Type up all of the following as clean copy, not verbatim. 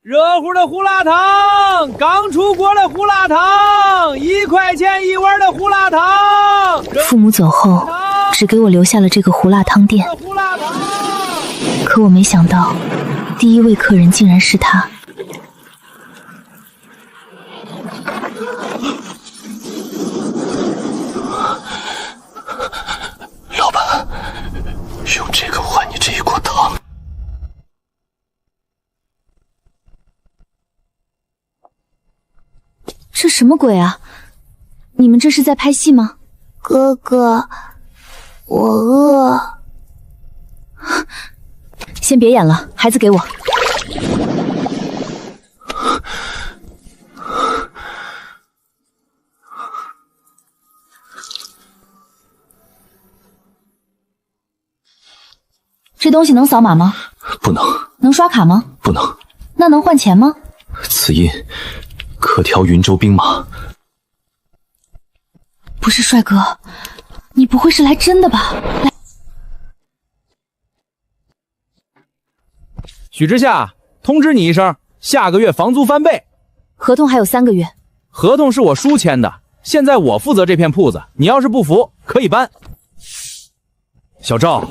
热乎的胡辣汤，刚出锅的胡辣汤，1块钱1碗的胡辣汤。父母走后，只给我留下了这个胡辣汤店。可我没想到，第一位客人竟然是他。老板，用这个换你这一锅汤。这什么鬼啊？你们这是在拍戏吗？哥哥，我饿。先别演了，孩子给我。这东西能扫码吗？不能。能刷卡吗？不能。那能换钱吗？此印可调云州兵马。不是帅哥，你不会是来真的吧？来，许之夏，通知你一声，下个月房租翻倍。合同还有3个月。合同是我叔签的，现在我负责这片铺子，你要是不服，可以搬。小赵，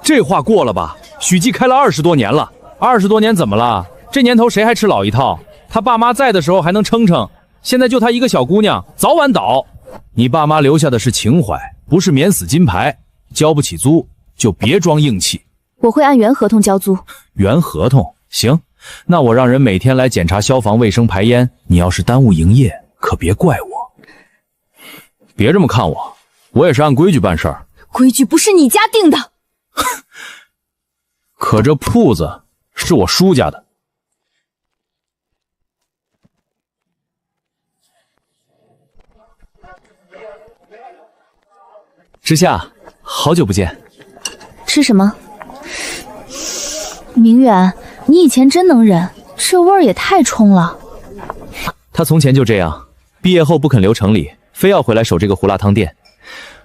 这话过了吧？许记开了20多年了，20多年怎么了？这年头谁还吃老一套？他爸妈在的时候还能撑撑，现在就他一个小姑娘，早晚倒。你爸妈留下的是情怀，不是免死金牌。交不起租就别装硬气。我会按原合同交租。原合同？行，那我让人每天来检查消防卫生排烟，你要是耽误营业，可别怪我。别这么看我，我也是按规矩办事儿。规矩不是你家定的。可这铺子是我叔家的。之夏，好久不见。吃什么？明远，你以前真能忍，这味儿也太冲了。他从前就这样，毕业后不肯留城里，非要回来守这个胡辣汤店。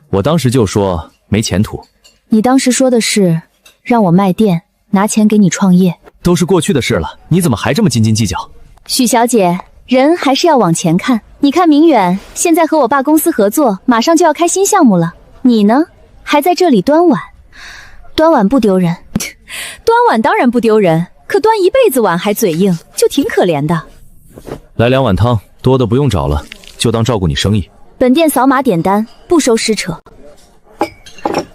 我当时就说没前途。你当时说的是让我卖店，拿钱给你创业。都是过去的事了，你怎么还这么斤斤计较？许小姐，人还是要往前看。你看明远现在和我爸公司合作，马上就要开新项目了。你呢，还在这里端碗。端碗不丢人。端碗当然不丢人，可端一辈子碗还嘴硬，就挺可怜的。来2碗汤，多的不用找了，就当照顾你生意。本店扫码点单，不收施扯。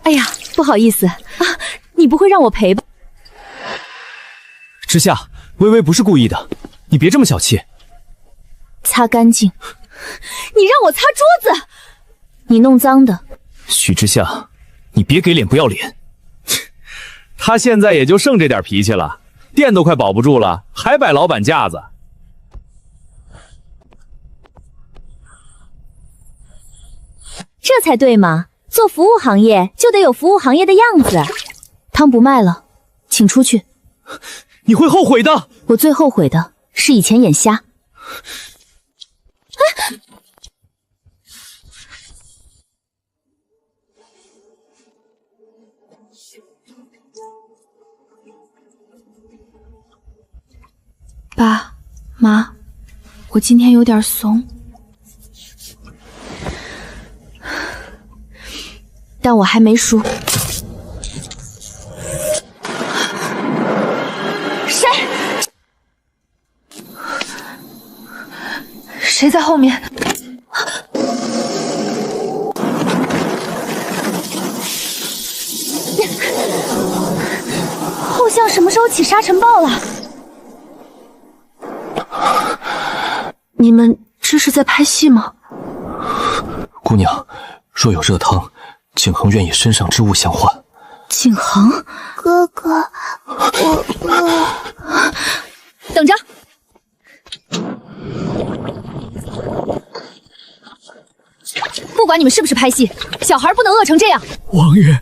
哎呀，不好意思啊，你不会让我赔吧？之夏，微微不是故意的，你别这么小气。擦干净。你让我擦桌子，你弄脏的。许之夏，你别给脸不要脸。他现在也就剩这点脾气了，店都快保不住了，还摆老板架子。这才对嘛，做服务行业就得有服务行业的样子。汤不卖了，请出去。你会后悔的。我最后悔的是以前眼瞎。爸妈，我今天有点怂，但我还没输。谁在后面？后巷什么时候起沙尘暴了？你们这是在拍戏吗？姑娘，若有热汤，景恒愿以身上之物相换。景恒，哥哥，我饿。等着。不管你们是不是拍戏，小孩不能饿成这样。王爷，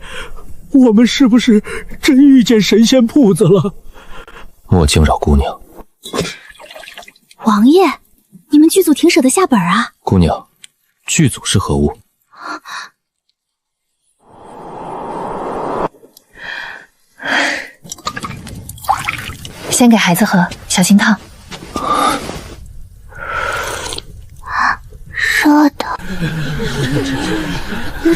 我们是不是真遇见神仙铺子了？莫惊扰姑娘。王爷，你们剧组挺舍得下本啊。姑娘，剧组是何物？先给孩子喝，小心烫。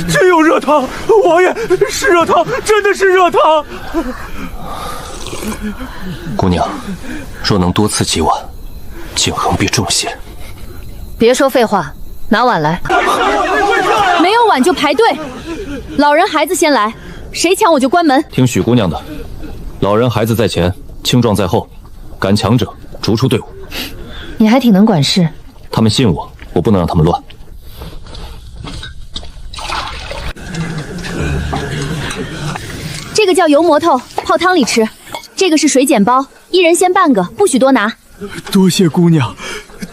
真有热汤！王爷，是热汤，真的是热汤！姑娘，若能多赐几碗，景恒必重谢。别说废话，拿碗来。没有碗就排队，老人孩子先来，谁抢我就关门。听许姑娘的，老人孩子在前，青壮在后，敢抢者逐出队伍。你还挺能管事。他们信我，我不能让他们乱。这个叫油馍头，泡汤里吃。这个是水碱包，一人先半个，不许多拿。多谢姑娘，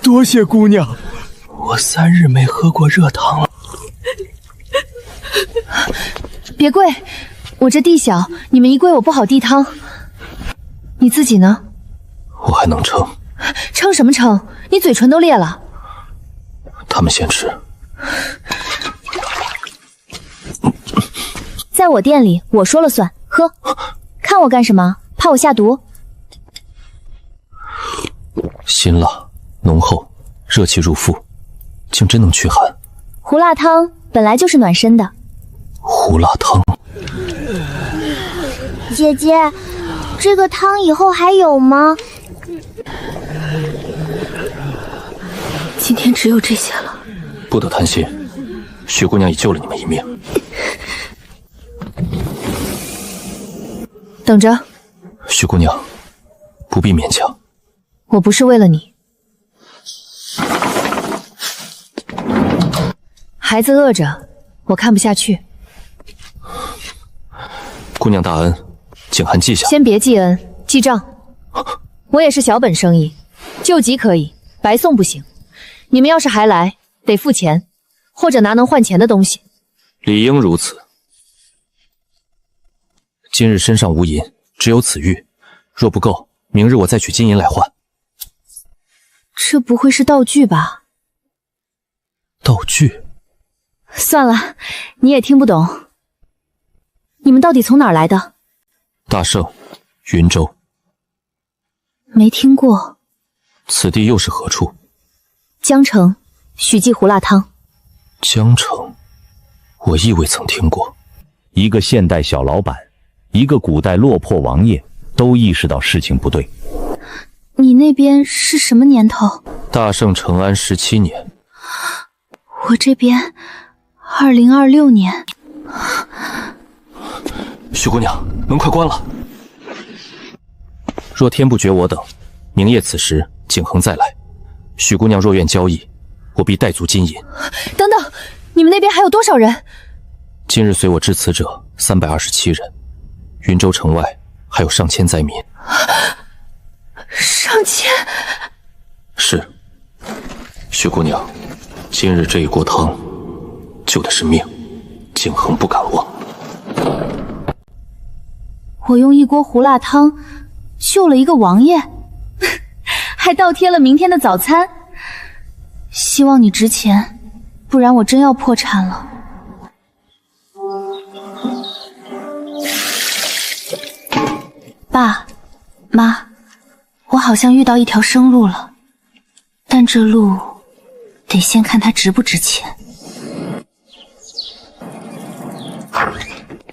多谢姑娘。我3日没喝过热汤了。别跪，我这地小，你们一跪我不好递汤。你自己呢？我还能撑。撑什么撑？你嘴唇都裂了。他们先吃。在我店里，我说了算。喝，看我干什么？怕我下毒？辛辣浓厚，热气入腹，竟真能驱寒。胡辣汤本来就是暖身的。胡辣汤。姐姐，这个汤以后还有吗？今天只有这些了。不得贪心，许姑娘已救了你们一命。等着。许姑娘，不必勉强。我不是为了你。孩子饿着，我看不下去。姑娘大恩，景寒记下。先别记恩，记账。我也是小本生意，救急可以，白送不行。你们要是还来，得付钱，或者拿能换钱的东西。理应如此。今日身上无银，只有此玉，若不够，明日我再取金银来换。这不会是道具吧？道具？算了，你也听不懂。你们到底从哪儿来的？大圣，云州。没听过。此地又是何处？江城，许记胡辣汤。江城，我亦未曾听过。一个现代小老板，一个古代落魄王爷，都意识到事情不对。你那边是什么年头？大圣承安17年。我这边2026年。许姑娘，门快关了。若天不绝我等，明夜此时景恒再来。许姑娘若愿交易，我必带足金银。等等，你们那边还有多少人？今日随我至此者327人，云州城外还有上千灾民。上千？是。许姑娘，今日这一锅汤救的是命，景恒不敢忘。我用一锅胡辣汤救了一个王爷，还倒贴了明天的早餐。希望你值钱，不然我真要破产了。爸妈，我好像遇到一条生路了，但这路得先看它值不值钱。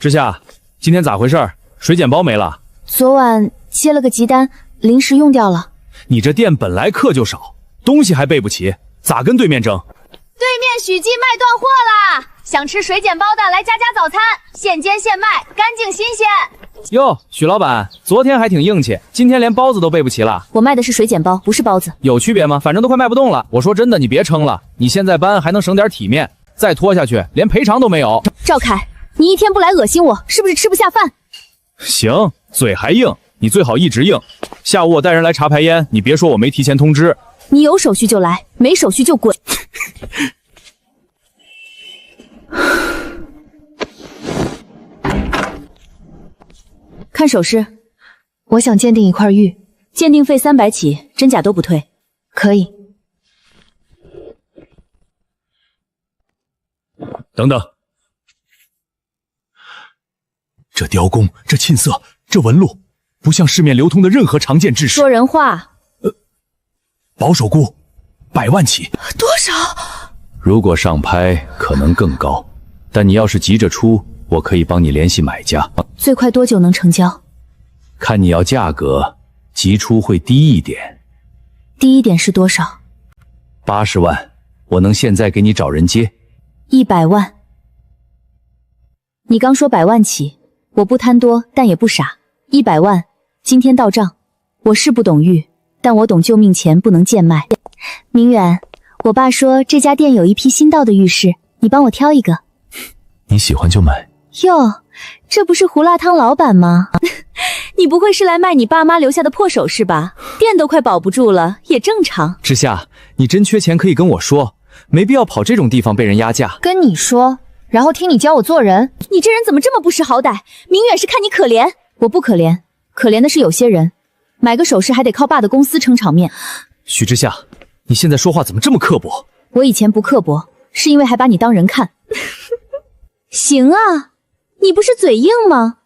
之夏，今天咋回事？水碱包没了。昨晚接了个急单，临时用掉了。你这店本来客就少，东西还备不齐，咋跟对面争？对面许记卖断货啦！想吃水碱包的来家早餐，现煎现卖，干净新鲜。哟，许老板，昨天还挺硬气，今天连包子都备不齐了。我卖的是水碱包，不是包子。有区别吗？反正都快卖不动了。我说真的，你别撑了，你现在搬还能省点体面，再拖下去连赔偿都没有。赵凯，你一天不来恶心我，是不是吃不下饭？行，嘴还硬，你最好一直硬。下午我带人来查排烟，你别说我没提前通知。你有手续就来，没手续就滚。看首饰，我想鉴定一块玉，鉴定费300起，真假都不退。可以。等等，这雕工，这沁色，这纹路，不像市面流通的任何常见制式。说人话。保守估100万起。多少？如果上拍可能更高。但你要是急着出，我可以帮你联系买家。最快多久能成交？看你要价格，急出会低一点。低一点是多少？80万，我能现在给你找人接。100万。你刚说100万起，我不贪多，但也不傻。100万，今天到账。我是不懂玉，但我懂救命钱不能贱卖。明远，我爸说这家店有一批新到的玉饰，你帮我挑一个。你喜欢就买。哟，这不是胡辣汤老板吗？你不会是来卖你爸妈留下的破首饰吧？店都快保不住了，也正常。之夏，你真缺钱可以跟我说，没必要跑这种地方被人压价。跟你说，然后听你教我做人。你这人怎么这么不识好歹？明远是看你可怜。我不可怜，可怜的是有些人，买个首饰还得靠爸的公司撑场面。许之夏，你现在说话怎么这么刻薄？我以前不刻薄，是因为还把你当人看。行啊，你不是嘴硬吗？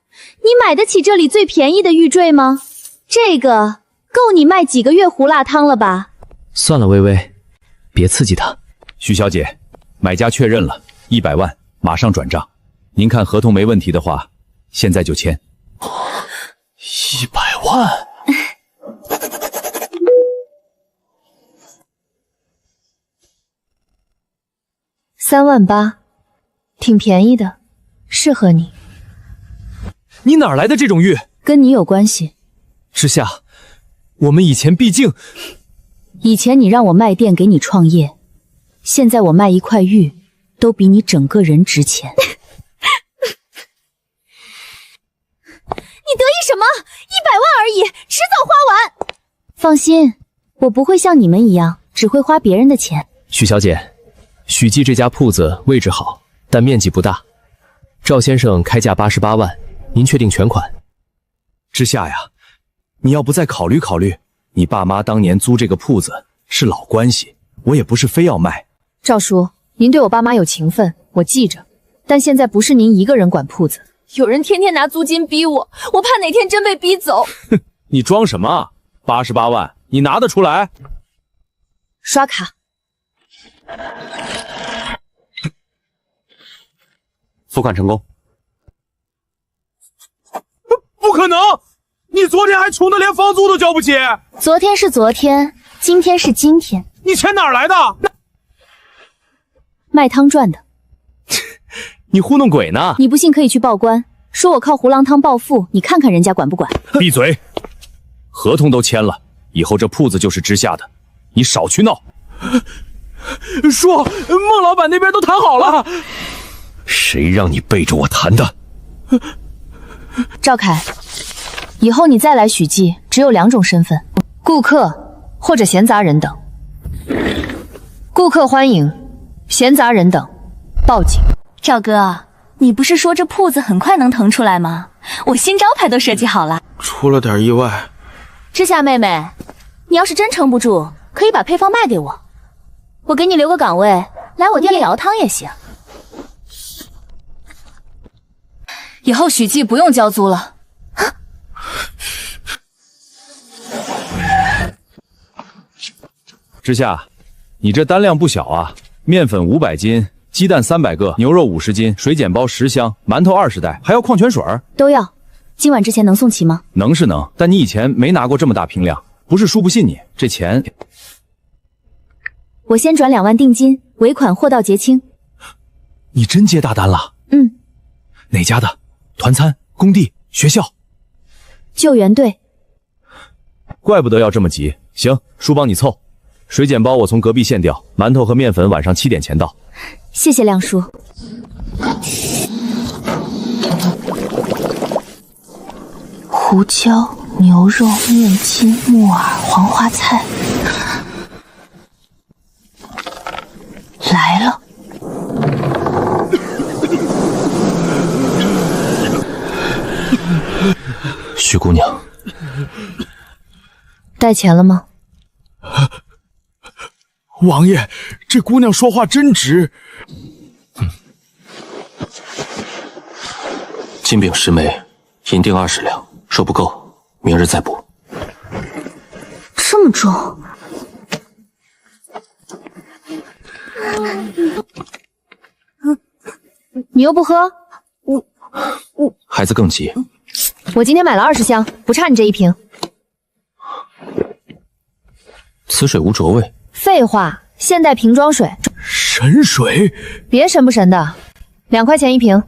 你买得起这里最便宜的玉坠吗？这个够你卖几个月胡辣汤了吧？算了，微微，别刺激他。许小姐，买家确认了，100万，马上转账。您看合同没问题的话，现在就签。100万？3万8，挺便宜的，适合你。你哪来的这种玉？跟你有关系。之夏，我们以前毕竟……以前你让我卖店给你创业，现在我卖一块玉都比你整个人值钱。你得意什么？100万而已，迟早花完。放心，我不会像你们一样只会花别人的钱。许小姐，许记这家铺子位置好，但面积不大。赵先生开价88万，您确定全款？之夏呀，你要不再考虑考虑？你爸妈当年租这个铺子是老关系，我也不是非要卖。赵叔，您对我爸妈有情分，我记着。但现在不是您一个人管铺子，有人天天拿租金逼我，我怕哪天真被逼走。哼，你装什么？88万，你拿得出来？刷卡。付款成功。不可能！你昨天还穷得连房租都交不起。昨天是昨天，今天是今天。你钱哪儿来的？卖汤赚的。你糊弄鬼呢？你不信可以去报官，说我靠胡辣汤暴富，你看看人家管不管？闭嘴！合同都签了，以后这铺子就是之夏的，你少去闹。说孟老板那边都谈好了。谁让你背着我谈的？赵凯，以后你再来许记，只有2种身份：顾客或者闲杂人等。顾客欢迎，闲杂人等报警。赵哥，你不是说这铺子很快能腾出来吗？我新招牌都设计好了。出了点意外。之夏妹妹，你要是真撑不住，可以把配方卖给我，我给你留个岗位，来我店里熬汤也行。以后许记不用交租了。之夏，你这单量不小啊！面粉500斤，鸡蛋300个，牛肉50斤，水碱包10箱，馒头20袋，还要矿泉水都要。今晚之前能送齐吗？能是能，但你以前没拿过这么大批量，不是叔不信你，这钱……我先转2万定金，尾款货到结清。你真接大单了？嗯。哪家的？团餐、工地、学校？救援队。怪不得要这么急。行，叔帮你凑。水碱包我从隔壁县调，馒头和面粉晚上7点前到。谢谢亮叔。胡椒、牛肉、面筋、木耳、黄花菜，来了。许姑娘，带钱了吗？王爷，这姑娘说话真直。金饼10枚，银锭20两，说不够，明日再补。这么重？你又不喝，孩子更急。我今天买了20箱，不差你这一瓶。此水无浊味。废话，现代瓶装水。神水？别神不神的，2块钱一瓶。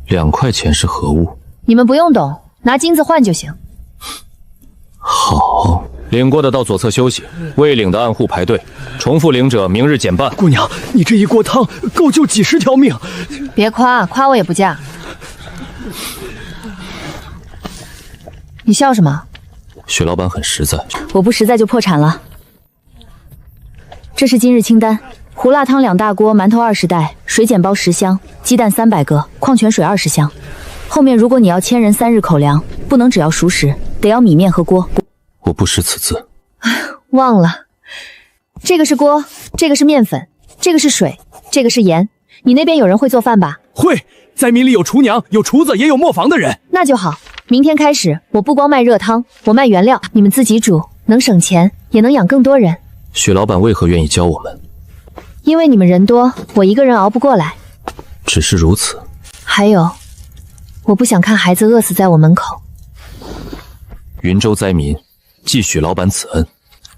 2块钱是何物？你们不用懂，拿金子换就行。好，领过的到左侧休息，未领的按户排队，重复领者明日减半。姑娘，你这一锅汤够救几10条命。别夸，夸我也不嫁。你笑什么？许老板很实在。我不实在就破产了。这是今日清单：胡辣汤2大锅，馒头20袋，水碱包10箱，鸡蛋300个，矿泉水20箱。后面如果你要1000人3日口粮，不能只要熟食，得要米面和锅。我不识此字。忘了，这个是锅，这个是面粉，这个是水，这个是盐。你那边有人会做饭吧？会，在民里有厨娘，有厨子，也有磨坊的人。那就好。明天开始，我不光卖热汤，我卖原料，你们自己煮，能省钱，也能养更多人。许老板为何愿意教我们？因为你们人多，我一个人熬不过来。只是如此。还有，我不想看孩子饿死在我门口。云州灾民，记许老板此恩。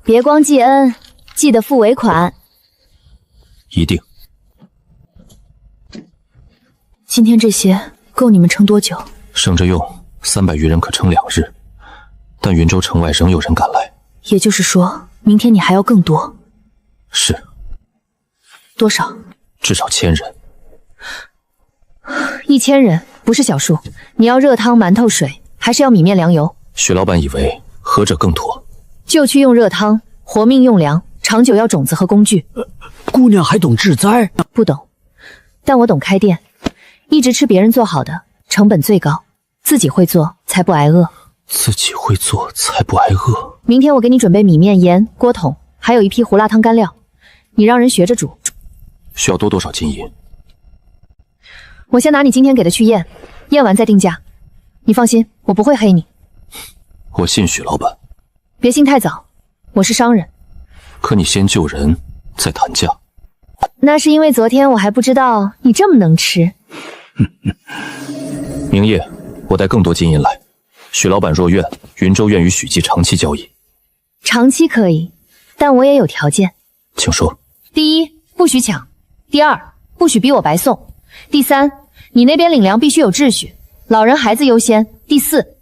别光记恩，记得付尾款。一定。今天这些够你们撑多久？省着用，300余人可撑2日。但云州城外仍有人赶来。也就是说，明天你还要更多。是。多少？至少1000人。1000人不是小数。你要热汤、馒头、水，还是要米面粮油？许老板以为何者更妥？就去用热汤，活命用粮，长久要种子和工具。姑娘还懂治灾？不懂，但我懂开店。一直吃别人做好的，成本最高，自己会做才不挨饿。自己会做才不挨饿。明天我给你准备米面、盐、锅桶，还有一批胡辣汤干料，你让人学着煮。需要多少金银？我先拿你今天给的去验，验完再定价。你放心，我不会黑你。我信许老板。别信太早，我是商人。可你先救人，再谈价。那是因为昨天我还不知道你这么能吃。明夜，我带更多金银来。许老板若愿，云州愿与许记长期交易。长期可以，但我也有条件。请说。第一，不许抢；第二，不许逼我白送；第三，你那边领粮必须有秩序，老人孩子优先；第四，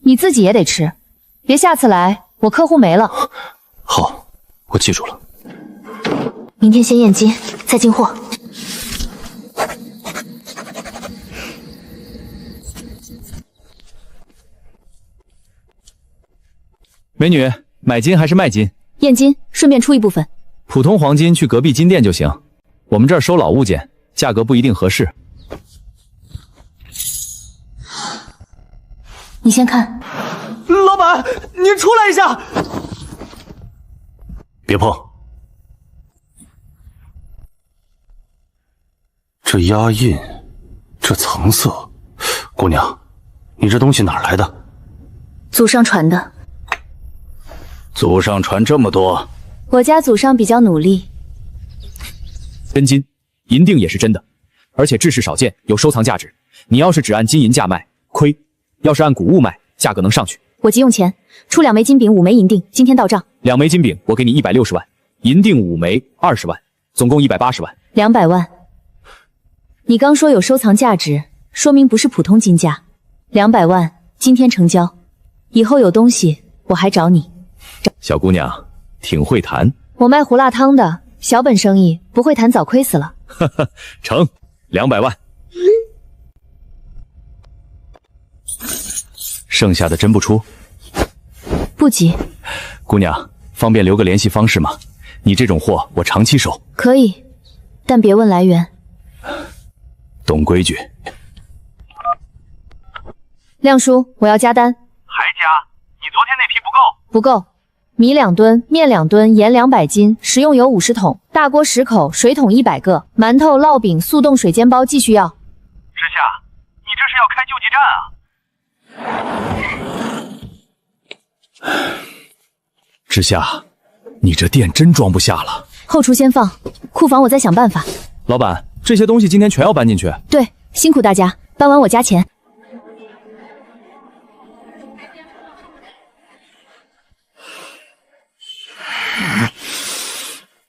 你自己也得吃，别下次来我客户没了。好，我记住了。明天先验金，再进货。美女，买金还是卖金？验金，顺便出一部分。普通黄金去隔壁金店就行，我们这儿收老物件，价格不一定合适。你先看。老板，您出来一下。别碰。这压印，这层色，姑娘，你这东西哪儿来的？祖上传的。祖上传这么多？我家祖上比较努力。真金，银锭也是真的，而且制式少见，有收藏价值。你要是只按金银价卖，亏；要是按古物卖，价格能上去。我急用钱，出2枚金饼，5枚银锭，今天到账。2枚金饼，我给你160万，银锭5枚20万，总共180万。200万。你刚说有收藏价值，说明不是普通金价。200万，今天成交，以后有东西我还找你。小姑娘挺会谈。我卖胡辣汤的，小本生意，不会谈早亏死了。呵呵，成，200万。剩下的真不出？不急。姑娘，方便留个联系方式吗？你这种货我长期收。可以，但别问来源。懂规矩。亮叔，我要加单。还加？你昨天那批不够。不够。米2吨，面2吨，盐200斤，食用油50桶，大锅10口，水桶100个，馒头、烙饼、速冻水煎包继续要。之夏，你这是要开救济站啊？之夏，你这店真装不下了。后厨先放，库房我再想办法。老板，这些东西今天全要搬进去。对，辛苦大家，搬完我加钱。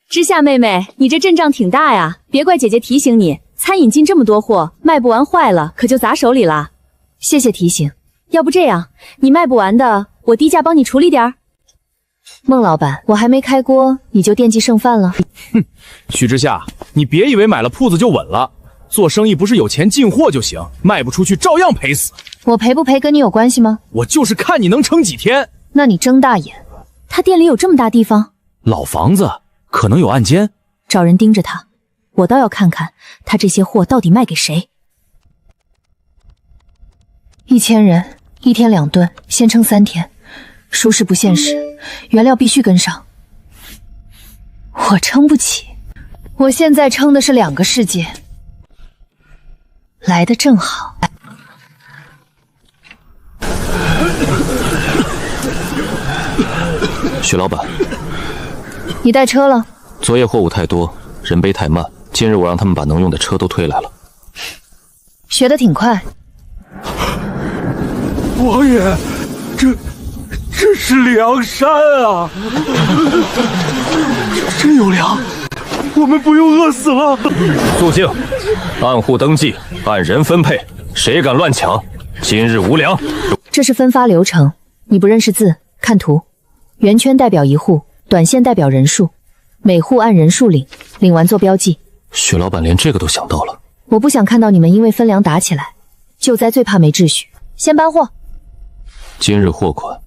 知夏妹妹，你这阵仗挺大呀，别怪姐姐提醒你，餐饮进这么多货，卖不完坏了可就砸手里啦。谢谢提醒，要不这样，你卖不完的，我低价帮你处理点儿。孟老板，我还没开锅，你就惦记剩饭了？哼，许之夏，你别以为买了铺子就稳了，做生意不是有钱进货就行，卖不出去照样赔死。我赔不赔跟你有关系吗？我就是看你能撑几天。那你睁大眼，他店里有这么大地方？老房子可能有暗间，找人盯着他，我倒要看看他这些货到底卖给谁。1000人，1天2顿，先撑3天，舒适不现实，原料必须跟上。我撑不起，我现在撑的是2个世界，来的正好。许老板，你带车了？昨夜货物太多，人背太慢，今日我让他们把能用的车都推来了。学得挺快。王爷，这是梁山啊！真有粮，我们不用饿死了。肃静，按户登记，按人分配，谁敢乱抢，今日无粮。这是分发流程，你不认识字，看图，圆圈代表1户，短线代表人数，每户按人数领，领完做标记。许老板连这个都想到了。我不想看到你们因为分粮打起来，救灾最怕没秩序。先搬货。今日货款。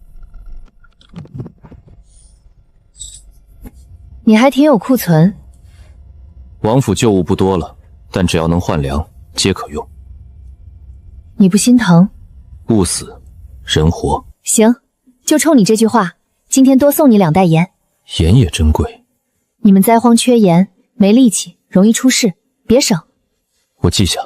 你还挺有库存。王府旧物不多了，但只要能换粮，皆可用。你不心疼？物死，人活。行，就冲你这句话，今天多送你2袋盐。盐也珍贵。你们灾荒缺盐，没力气，容易出事，别省。我记下。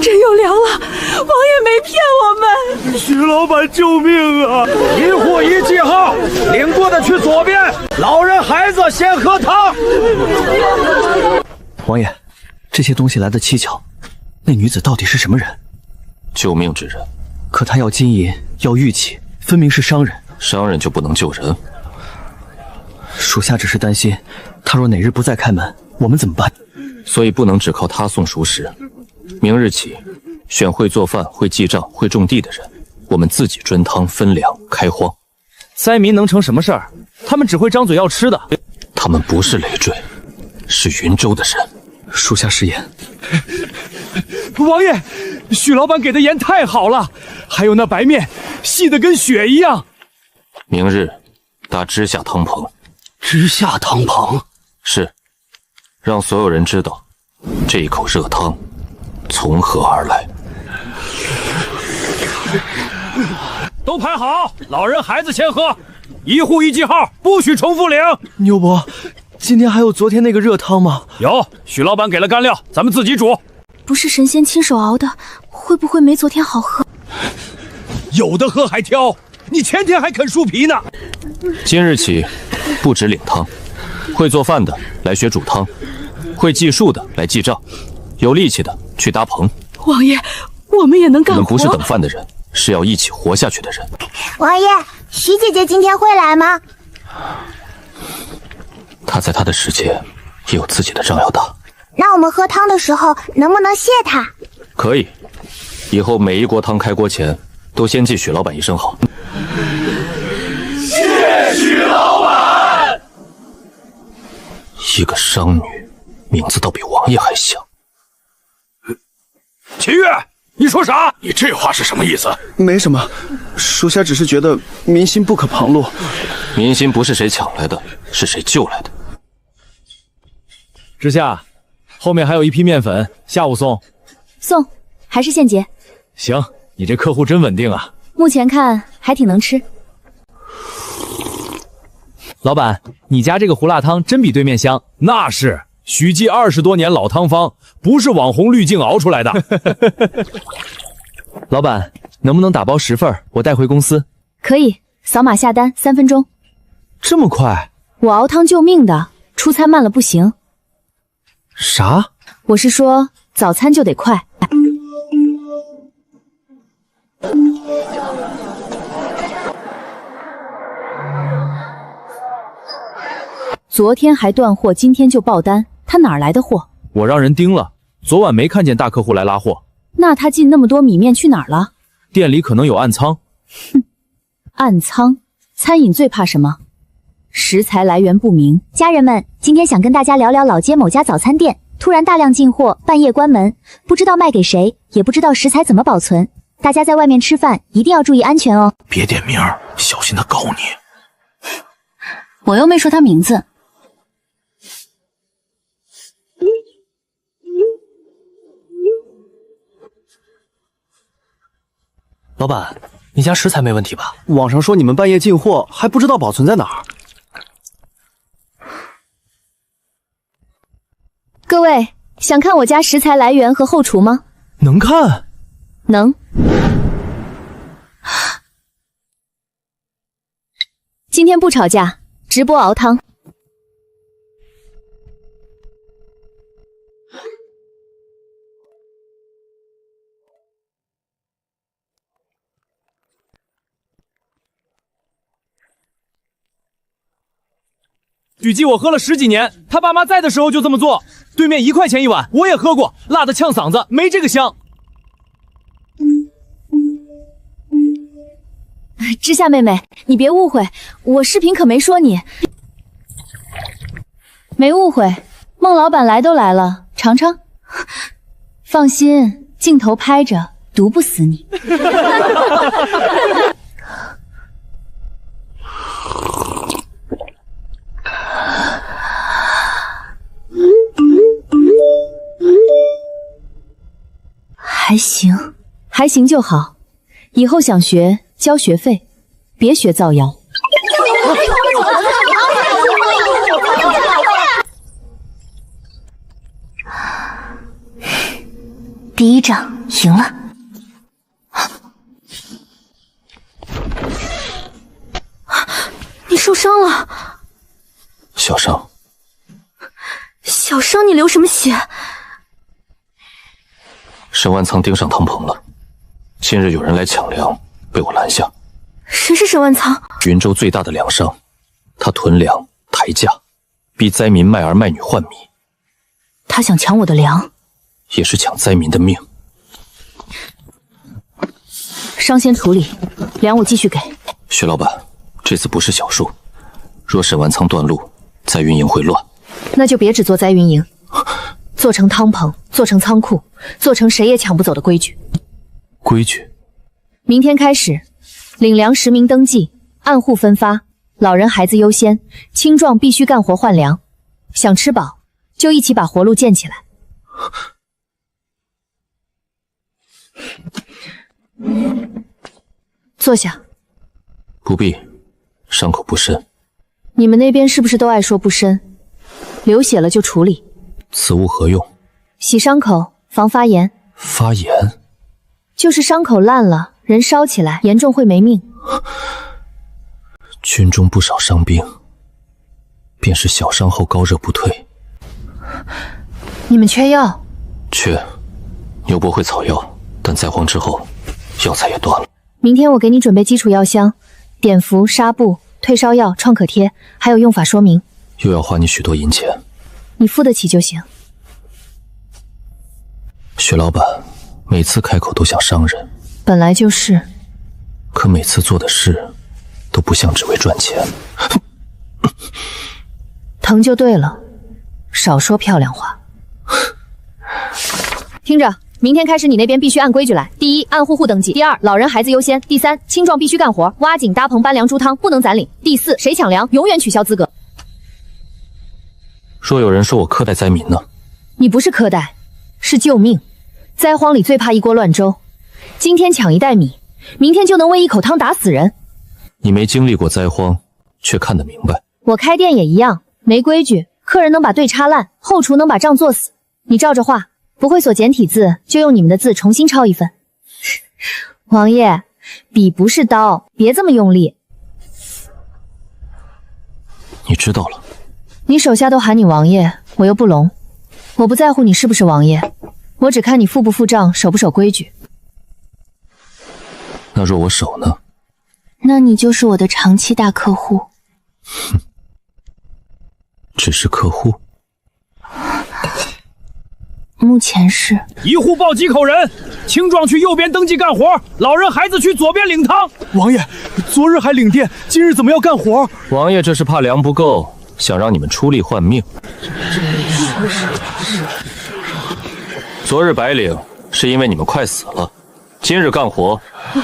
真有粮了，王爷没骗我们。许老板救命啊！1户1记号，领过的去左边，老人孩子先喝汤。王爷，这些东西来得蹊跷，那女子到底是什么人？救命之人。可她要金银，要玉器，分明是商人。商人就不能救人？属下只是担心，她若哪日不再开门，我们怎么办？所以不能只靠她送熟食。明日起，选会做饭、会记账、会种地的人，我们自己专汤分粮、开荒。灾民能成什么事儿？他们只会张嘴要吃的。他们不是累赘，是云州的人。属下食言。王爷，许老板给的盐太好了，还有那白面，细得跟雪一样。明日搭知夏汤棚。知夏汤棚？是，让所有人知道这一口热汤从何而来。都排好，老人孩子先喝，1户1记号，不许重复领。牛伯，今天还有昨天那个热汤吗？有，许老板给了干料，咱们自己煮。不是神仙亲手熬的，会不会没昨天好喝？有的喝还挑，你前天还啃树皮呢。今日起，不止领汤，会做饭的来学煮汤，会计数的来记账，有力气的去搭棚。王爷，我们也能干活。我们不是等饭的人，是要一起活下去的人。王爷，徐姐姐今天会来吗？她在她的世界也有自己的仗要打。那我们喝汤的时候能不能谢她？可以，以后每一锅汤开锅前都先记许老板一声好。谢许老板。一个商女，名字倒比王爷还像。秦月，你说啥？你这话是什么意思？没什么，属下只是觉得民心不可旁落。民心不是谁抢来的，是谁救来的。之夏，后面还有一批面粉，下午送。送，还是现结？行，你这客户真稳定啊。目前看还挺能吃。老板，你家这个胡辣汤真比对面香。那是许记20多年老汤方，不是网红滤镜熬出来的。老板，能不能打包10份，我带回公司？可以，扫码下单，3分钟。这么快？我熬汤救命的，出餐慢了不行。啥？我是说早餐就得快。昨天还断货，今天就爆单，他哪儿来的货？我让人盯了，昨晚没看见大客户来拉货。那他进那么多米面去哪儿了？店里可能有暗仓。哼，暗仓？餐饮最怕什么？食材来源不明。家人们，今天想跟大家聊聊老街某家早餐店，突然大量进货，半夜关门，不知道卖给谁，也不知道食材怎么保存。大家在外面吃饭一定要注意安全哦。别点名，小心他告你。我又没说他名字。老板，你家食材没问题吧？网上说你们半夜进货，还不知道保存在哪儿。各位，想看我家食材来源和后厨吗？能看？能。今天不吵架，直播熬汤。许记我喝了10几年，他爸妈在的时候就这么做。对面1块钱一碗，我也喝过，辣的呛嗓子，没这个香。知夏妹妹，你别误会，我视频可没说你。没误会，孟老板来都来了，尝尝。放心，镜头拍着，毒不死你。还行，还行就好。以后想学交学费，别学造谣。第一仗赢了。你受伤了？小伤。小伤？你流什么血？沈万仓盯上汤棚了。近日有人来抢粮，被我拦下。谁是沈万仓？云州最大的粮商，他囤粮抬价，逼灾民卖儿卖女换米。他想抢我的粮，也是抢灾民的命。伤先处理，粮我继续给。薛老板，这次不是小数，若沈万仓断路，灾运营会乱。那就别只做灾运营，做成汤棚，做成仓库，做成谁也抢不走的规矩。规矩？明天开始，领粮实名登记，按户分发，老人孩子优先，青壮必须干活换粮。想吃饱，就一起把活路建起来。坐下。不必，伤口不深。你们那边是不是都爱说不深？流血了就处理。此物何用？洗伤口，防发炎。发炎？就是伤口烂了，人烧起来严重会没命。军中不少伤兵，便是小伤后高热不退。你们缺药？缺。牛伯会草药，但灾荒之后，药材也断了。明天我给你准备基础药箱，碘伏、纱布、退烧药、创可贴，还有用法说明。又要花你许多银钱，你付得起就行。薛老板每次开口都想伤人，本来就是。可每次做的事都不像只为赚钱。疼就对了，少说漂亮话。听着，明天开始你那边必须按规矩来。第一，按户登记；第二，老人孩子优先；第三，青壮必须干活，挖井搭棚搬粮猪汤不能攒领；第四，谁抢粮永远取消资格。若有人说我苛待灾民呢？你不是苛待，是救命。灾荒里最怕一锅乱粥，今天抢一袋米，明天就能为一口汤打死人。你没经历过灾荒，却看得明白。我开店也一样，没规矩，客人能把队插烂，后厨能把账做死。你照着画，不会锁简体字就用你们的字重新抄一份。王爷，笔不是刀，别这么用力。知道了。你手下都喊你王爷，我又不聋，我不在乎你是不是王爷，我只看你付不付账，守不守规矩。那若我守呢？那你就是我的长期大客户。哼，只是客户。目前是。一户报几口人，青壮去右边登记干活，老人孩子去左边领汤。王爷，昨日还领电，今日怎么要干活？王爷这是怕粮不够，想让你们出力换命。昨日白领是因为你们快死了，今日干活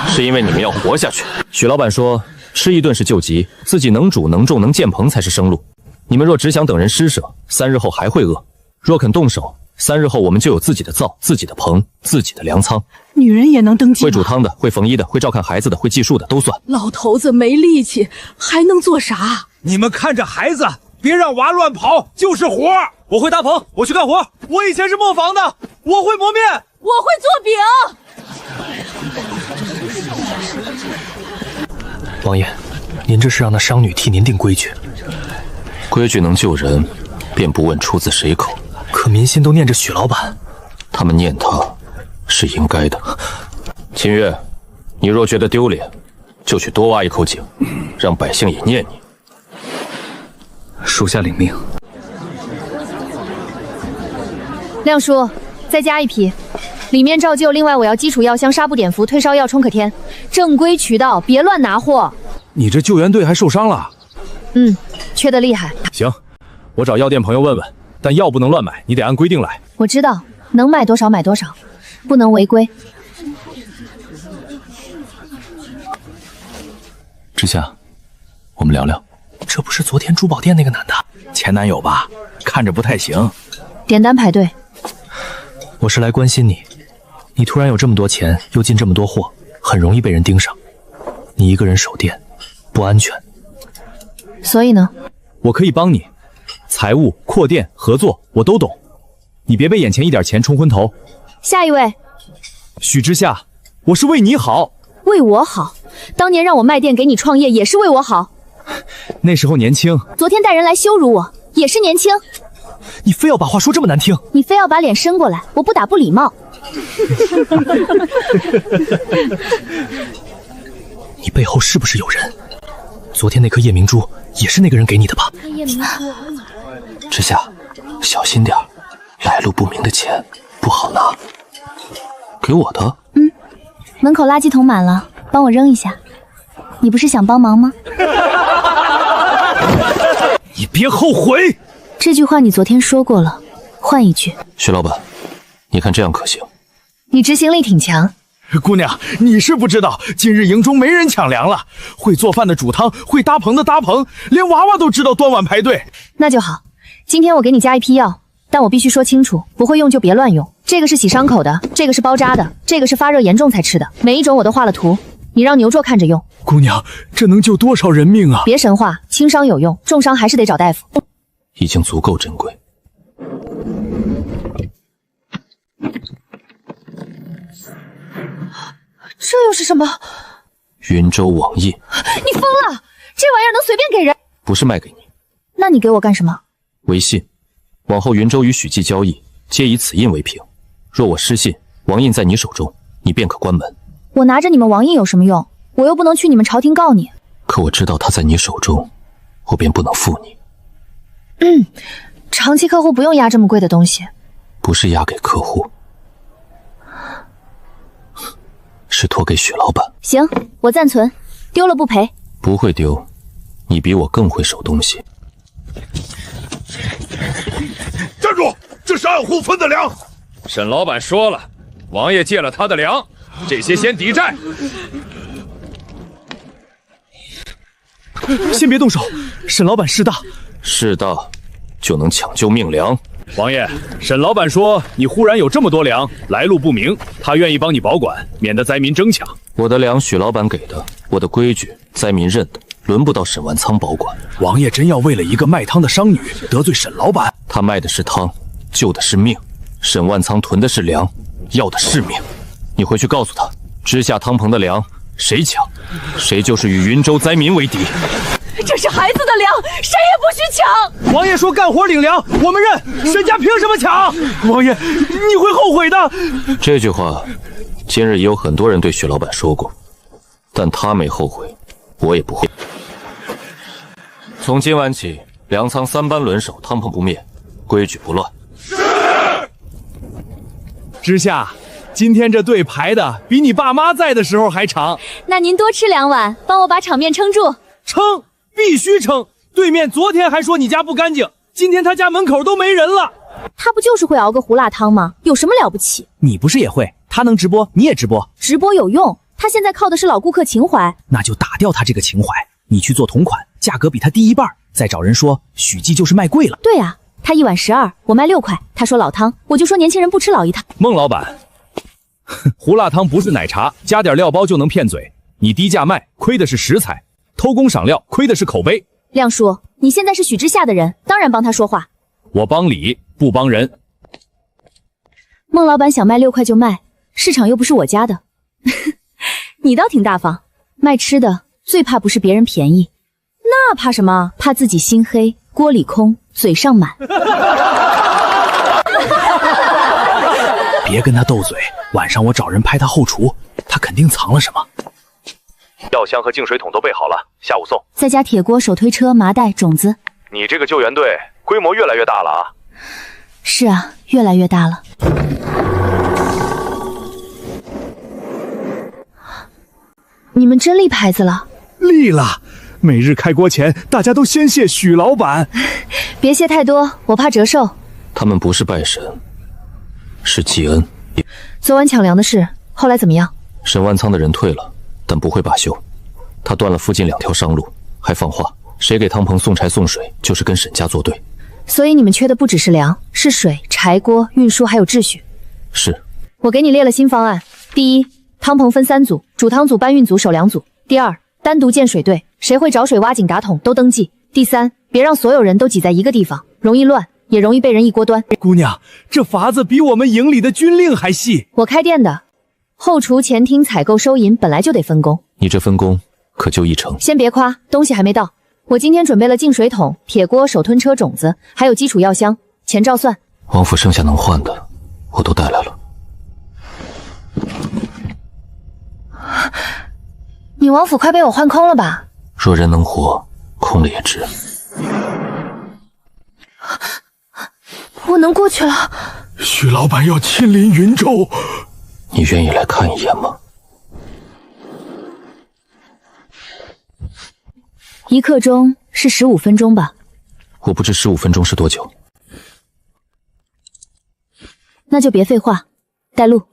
是因为你们要活下去。许老板说，吃一顿是救急，自己能煮能种能建棚才是生路。你们若只想等人施舍，3日后还会饿；若肯动手，3日后我们就有自己的灶、自己的棚、自己的粮仓。女人也能登记吗？会煮汤的、会缝衣的、会照看孩子的、会计数的都算。老头子没力气，还能做啥？你们看着孩子，别让娃乱跑，就是活。我会搭棚，我去干活。我以前是磨坊的，我会磨面，我会做饼。王爷，您这是让那商女替您定规矩。规矩能救人，便不问出自谁口。可民心都念着许老板，他们念他是应该的。秦月，你若觉得丢脸，就去多挖一口井，让百姓也念你。属下领命。亮叔，再加1批，里面照旧。另外，我要基础药箱、纱布碘伏、退烧药、冲可天，正规渠道，别乱拿货。你这救援队还受伤了？缺得厉害。行，我找药店朋友问问，但药不能乱买，你得按规定来。我知道，能买多少买多少，不能违规。之夏，我们聊聊。这不是昨天珠宝店那个男的？前男友吧，看着不太行。点单排队。我是来关心你，你突然有这么多钱，又进这么多货，很容易被人盯上。你一个人守店，不安全。所以呢？我可以帮你，财务、扩店、合作我都懂，你别被眼前一点钱冲昏头。下一位，许之夏，我是为你好。为我好？当年让我卖店给你创业，也是为我好。那时候年轻。昨天带人来羞辱我，也是年轻。你非要把话说这么难听，你非要把脸伸过来，我不打不礼貌。你背后是不是有人？昨天那颗夜明珠也是那个人给你的吧？之夏，小心点，来路不明的钱不好拿。给我的？门口垃圾桶满了，帮我扔一下。你不是想帮忙吗？你别后悔。这句话你昨天说过了，换一句。徐老板，你看这样可行？你执行力挺强。姑娘，你是不知道，今日营中没人抢粮了。会做饭的煮汤，会搭棚的搭棚，连娃娃都知道端碗排队。那就好，今天我给你加1批药，但我必须说清楚，不会用就别乱用。这个是洗伤口的，这个是包扎的，这个是发热严重才吃的，每一种我都画了图，你让牛卓看着用。姑娘，这能救多少人命啊？别神话，轻伤有用，重伤还是得找大夫。已经足够珍贵。这又是什么？云州网印。你疯了！这玩意儿能随便给人？不是卖给你。那你给我干什么？为信，往后云州与许记交易，皆以此印为凭。若我失信，王印在你手中，你便可关门。我拿着你们王印有什么用？我又不能去你们朝廷告你。可我知道他在你手中，我便不能负你。长期客户不用压这么贵的东西。不是押给客户，是托给许老板。行，我暂存，丢了不赔。不会丢，你比我更会守东西。站住！这是暗户分的粮。沈老板说了，王爷借了他的粮，这些先抵债。先别动手，沈老板势大，势大就能抢救命粮。王爷，沈老板说你忽然有这么多粮，来路不明，他愿意帮你保管，免得灾民争抢。我的粮许老板给的，我的规矩灾民认的，轮不到沈万仓保管。王爷真要为了一个卖汤的商女得罪沈老板？他卖的是汤，救的是命。沈万仓囤的是粮，要的是命。你回去告诉他，知下汤棚的粮谁抢，谁就是与云州灾民为敌。这是孩子的粮，谁也不许抢。王爷说干活领粮，我们认。沈家凭什么抢？王爷，你会后悔的。这句话，今日也有很多人对许老板说过，但他没后悔，我也不会。从今晚起，粮仓3班轮守，汤棚不灭，规矩不乱。是。知夏，今天这队排的比你爸妈在的时候还长。那您多吃2碗，帮我把场面撑住。撑，必须撑。对面昨天还说你家不干净，今天他家门口都没人了。他不就是会熬个胡辣汤吗？有什么了不起？你不是也会？他能直播，你也直播。直播有用，他现在靠的是老顾客情怀。那就打掉他这个情怀，你去做同款，价格比他低1半，再找人说许记就是卖贵了。对啊，他1碗12，我卖6块。他说老汤，我就说年轻人不吃老一套。孟老板，胡辣汤不是奶茶，加点料包就能骗嘴。你低价卖，亏的是食材；偷工赏料，亏的是口碑。亮叔，你现在是许之下的人，当然帮他说话。我帮理，不帮人。孟老板想卖6块就卖，市场又不是我家的。你倒挺大方，卖吃的最怕不是别人便宜，那怕什么？怕自己心黑，锅里空，嘴上满。别跟他斗嘴，晚上我找人拍他后厨，他肯定藏了什么。药箱和净水桶都备好了，下午送。再加铁锅、手推车、麻袋、种子。你这个救援队规模越来越大了啊！是啊，越来越大了。你们真立牌子了？立了。每日开锅前，大家都先谢许老板。别谢太多，我怕折寿。他们不是拜神，是祭恩。昨晚抢粮的事，后来怎么样？沈万仓的人退了，但不会罢休。他断了附近2条商路，还放话，谁给汤棚送柴送水，就是跟沈家作对。所以你们缺的不只是粮，是水、柴锅、运输，还有秩序。是。我给你列了新方案：第一，汤棚分3组，主汤组、搬运组、守粮组；第二，单独建水队，谁会找水、挖井、打桶都登记；第三，别让所有人都挤在一个地方，容易乱，也容易被人一锅端。姑娘，这法子比我们营里的军令还细。我开店的，后厨、前厅、采购、收银本来就得分工。你这分工可就1成。先别夸，东西还没到。我今天准备了净水桶、铁锅、手吞车、种子，还有基础药箱，钱照算。王府剩下能换的，我都带来了。你王府快被我换空了吧？若人能活，空了也值。我能过去了。许老板要亲临云州，你愿意来看一眼吗？1刻钟是15分钟吧？我不知15分钟是多久。那就别废话，带路。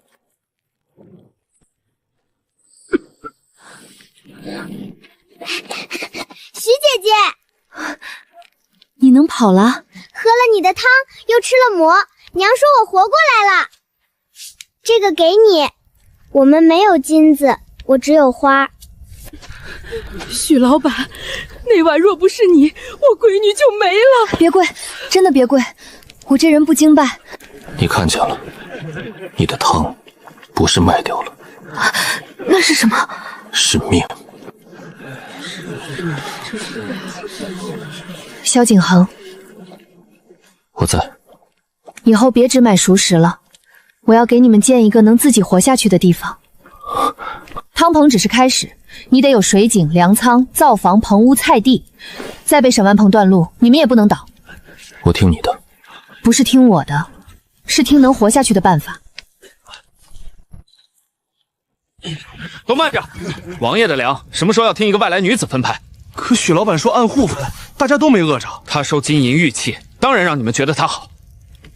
徐姐姐，你能跑了？喝了你的汤，又吃了馍，娘说我活过来了。这个给你，我们没有金子，我只有花。许老板，那晚若不是你，我闺女就没了。别跪，真的别跪，我这人不经拜。你看见了，你的汤不是卖掉了，那是什么？是命。萧景恒，我在。以后别只买熟食了，我要给你们建一个能自己活下去的地方。汤棚只是开始，你得有水井、粮仓、灶房、棚屋、菜地，再被沈万鹏断路，你们也不能倒。我听你的。不是听我的，是听能活下去的办法。都慢着！王爷的粮什么时候要听一个外来女子分派？可许老板说按户分，大家都没饿着。他收金银玉器，当然让你们觉得他好。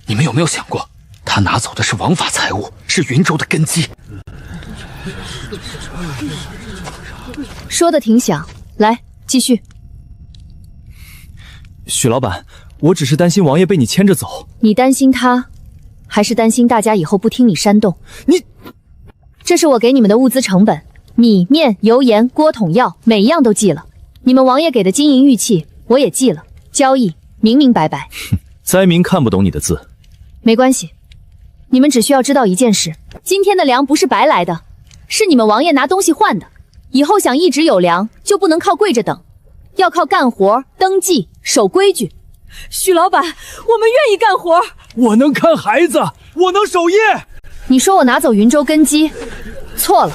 你们有没有想过，他拿走的是王法财物，是云州的根基。说的挺响，来继续。许老板，我只是担心王爷被你牵着走。你担心他，还是担心大家以后不听你煽动？这是我给你们的物资成本，米、面、油、盐、锅桶、药，每一样都记了。你们王爷给的金银玉器，我也记了，交易明明白白。灾民看不懂你的字，没关系，你们只需要知道一件事：今天的粮不是白来的，是你们王爷拿东西换的。以后想一直有粮，就不能靠跪着等，要靠干活、登记、守规矩。许老板，我们愿意干活。我能看孩子，我能守夜。你说我拿走云州根基，错了。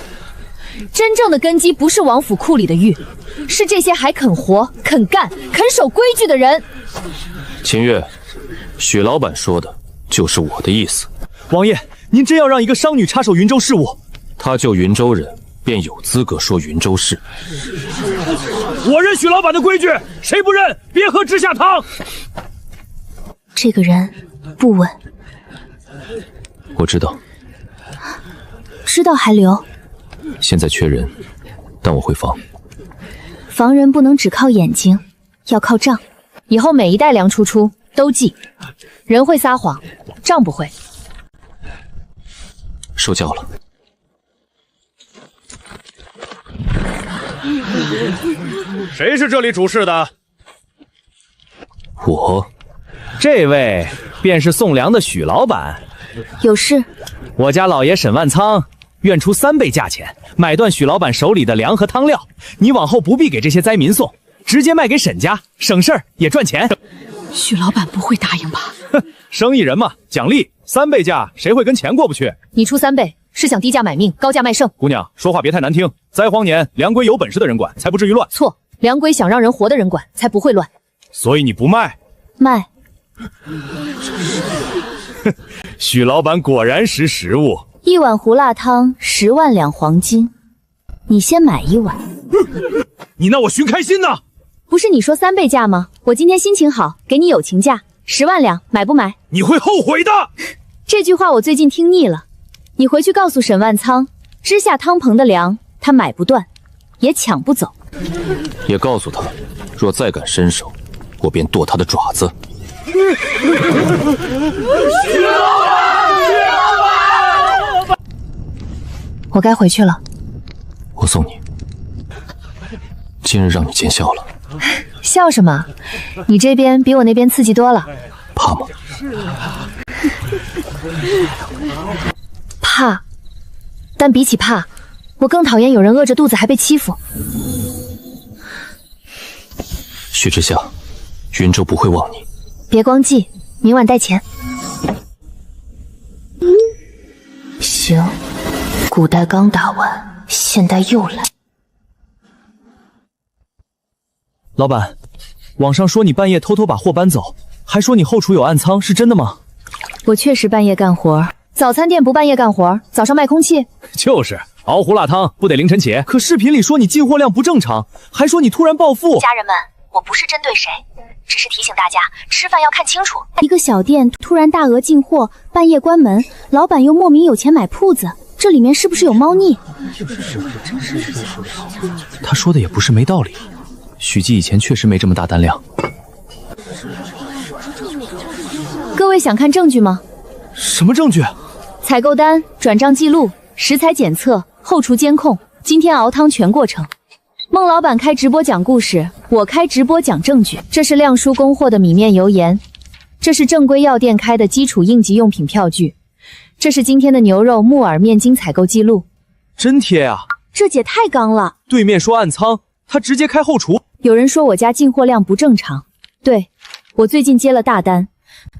真正的根基不是王府库里的玉，是这些还肯活、肯干、肯守规矩的人。秦月，许老板说的就是我的意思。王爷，您真要让一个商女插手云州事务？他就云州人，便有资格说云州事。我认许老板的规矩，谁不认别喝直下汤。这个人不稳。我知道，知道还留。现在缺人，但我会防。防人不能只靠眼睛，要靠账。以后每一代粮出都记。人会撒谎，账不会。受教了。谁是这里主事的？我。这位便是送粮的许老板。有事？我家老爷沈万仓愿出3倍价钱买断许老板手里的粮和汤料，你往后不必给这些灾民送，直接卖给沈家，省事儿也赚钱。许老板不会答应吧？哼，生意人嘛，奖励3倍价，谁会跟钱过不去？你出3倍，是想低价买命，高价卖肾？姑娘，说话别太难听。灾荒年，粮归有本事的人管，才不至于乱。错，粮归想让人活的人管，才不会乱。所以你不卖？卖。许老板果然识时务。1碗胡辣汤10万两黄金，你先买1碗。你拿我寻开心呢？不是你说3倍价吗？我今天心情好，给你友情价10万两，买不买？你会后悔的。这句话我最近听腻了，你回去告诉沈万仓，支下汤棚的粮他买不断，也抢不走。也告诉他，若再敢伸手，我便剁他的爪子。许老板！我该回去了。我送你。今日让你见笑了。笑什么？你这边比我那边刺激多了。怕吗？怕，但比起怕，我更讨厌有人饿着肚子还被欺负。许之夏，云州不会忘你。别光记，明晚带钱。行，古代刚打完，现代又来。老板，网上说你半夜偷偷把货搬走，还说你后厨有暗仓，是真的吗？我确实半夜干活，早餐店不半夜干活，早上卖空气。就是熬胡辣汤不得凌晨起。可视频里说你进货量不正常，还说你突然暴富。家人们，我不是针对谁，只是提醒大家吃饭要看清楚。一个小店突然大额进货，半夜关门，老板又莫名有钱买铺子，这里面是不是有猫腻？他说的也不是没道理，许记以前确实没这么大单量。各位想看证据吗？什么证据？采购单、转账记录、食材检测、后厨监控，今天熬汤全过程。孟老板开直播讲故事，我开直播讲证据。这是亮叔供货的米面油盐，这是正规药店开的基础应急用品票据，这是今天的牛肉、木耳、面筋采购记录。真贴啊！这姐太刚了。对面说暗仓，他直接开后厨。有人说我家进货量不正常，对，我最近接了大单，